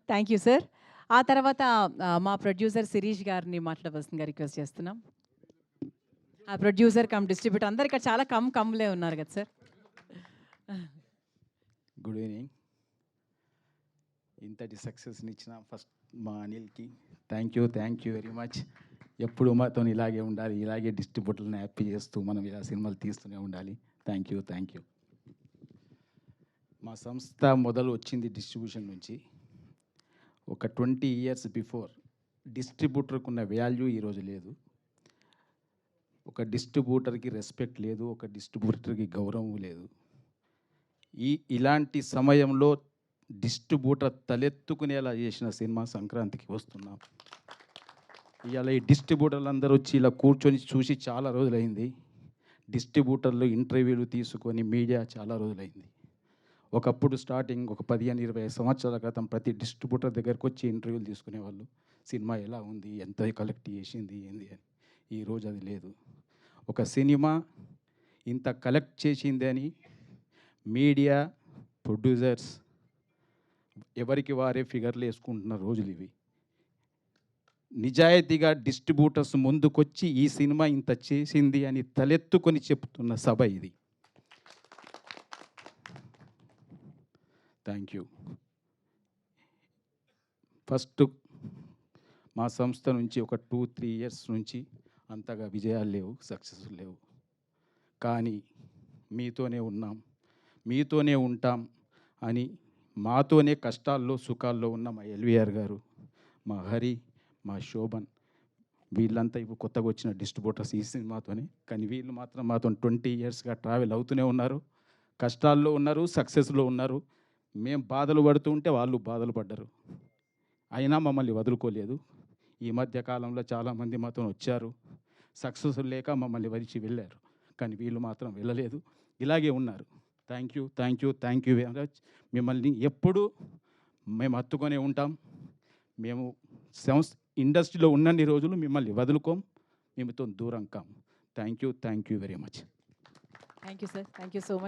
Thank you sir. ఆ తర్వాత మా ప్రొడ్యూసర్ శిరీష్ గారిని మాట్లాడవలసిందిగా రిక్వెస్ట్ చేస్తున్నాం. ఆ ప్రొడ్యూసర్ కమ్ డిస్ట్రిబ్యూటర్ అందరు ఇక్కడ చాలా కమ్లే ఉన్నారు కదా సార్. Good evening. ఇంతటి సక్సెస్ని ఇచ్చిన ఫస్ట్ మా అనిల్కి థ్యాంక్ యూ వెరీ మచ్. ఎప్పుడు మాతో ఇలాగే ఉండాలి, ఇలాగే డిస్ట్రిబ్యూటర్ని హ్యాపీ చేస్తూ మనం ఇలా సినిమాలు తీస్తూనే ఉండాలి. Thank you. మా సంస్థ మొదలు వచ్చింది డిస్ట్రిబ్యూషన్ నుంచి. ఒక 20 years బిఫోర్ డిస్ట్రిబ్యూటర్కి ఉన్న వాల్యూ ఈరోజు లేదు. ఒక డిస్ట్రిబ్యూటర్కి రెస్పెక్ట్ లేదు, ఒక డిస్ట్రిబ్యూటర్కి గౌరవం లేదు. ఇలాంటి సమయంలో డిస్ట్రిబ్యూటర్ తలెత్తుకునేలా చేసిన సినిమా సంక్రాంతికి వస్తున్నాం. ఇవాళ ఈ డిస్ట్రిబ్యూటర్లు అందరూ వచ్చి ఇలా కూర్చొని చూసి చాలా రోజులైంది. డిస్ట్రిబ్యూటర్లు ఇంటర్వ్యూలు తీసుకొని మీడియా చాలా రోజులైంది. ఒకప్పుడు స్టార్టింగ్ ఒక 15-20 సంవత్సరాల క్రితం ప్రతి డిస్ట్రిబ్యూటర్ దగ్గరకు వచ్చి ఇంటర్వ్యూలు తీసుకునేవాళ్ళు. సినిమా ఎలా ఉంది, ఎంత కలెక్ట్ చేసింది, ఏంది అని. ఈరోజు అది లేదు. ఒక సినిమా ఇంత కలెక్ట్ చేసింది అని మీడియా, ప్రొడ్యూసర్స్ ఎవరికి వారే ఫిగర్లు వేసుకుంటున్న రోజులు ఇవి. నిజాయితీగా డిస్ట్రిబ్యూటర్స్ ముందుకొచ్చి ఈ సినిమా ఇంత చేసింది అని తలెత్తుకొని చెప్తున్న సభ ఇది. Thank you. ఫస్ట్ మా సంస్థ నుంచి ఒక 2-3 years నుంచి అంతగా విజయాలు లేవు, సక్సెస్ లేవు. కానీ మీతోనే ఉన్నాం, మీతోనే ఉంటాం అని మాతోనే కష్టాల్లో సుఖాల్లో ఉన్న మా ఎల్వీఆర్ గారు, మా హరి, మా శోభన్, వీళ్ళంతా ఇప్పుడు కొత్తగా వచ్చిన డిస్ట్రిబ్యూటర్స్ ఈ సినిమాతోనే. కానీ వీళ్ళు మాత్రం మాతో 20 yearsగా ట్రావెల్ అవుతూనే ఉన్నారు. కష్టాల్లో ఉన్నారు, సక్సెస్లో ఉన్నారు. మేము బాధలు పడుతూ ఉంటే వాళ్ళు బాధలు పడ్డారు, అయినా మమ్మల్ని వదులుకోలేదు. ఈ మధ్య కాలంలో చాలామంది మాతో వచ్చారు, సక్సెస్ లేక మమ్మల్ని వదిలి వెళ్ళారు. కానీ వీళ్ళు మాత్రం వెళ్ళలేదు, ఇలాగే ఉన్నారు. Thank you very much. మిమ్మల్ని ఎప్పుడు మేము హత్తుకొనే ఉంటాం. మేము ఇండస్ట్రీలో ఉన్నన్ని రోజులు మిమ్మల్ని వదులుకోం, మీతో దూరం కాం. Thank you very much. Thank you sir. Thank you so much.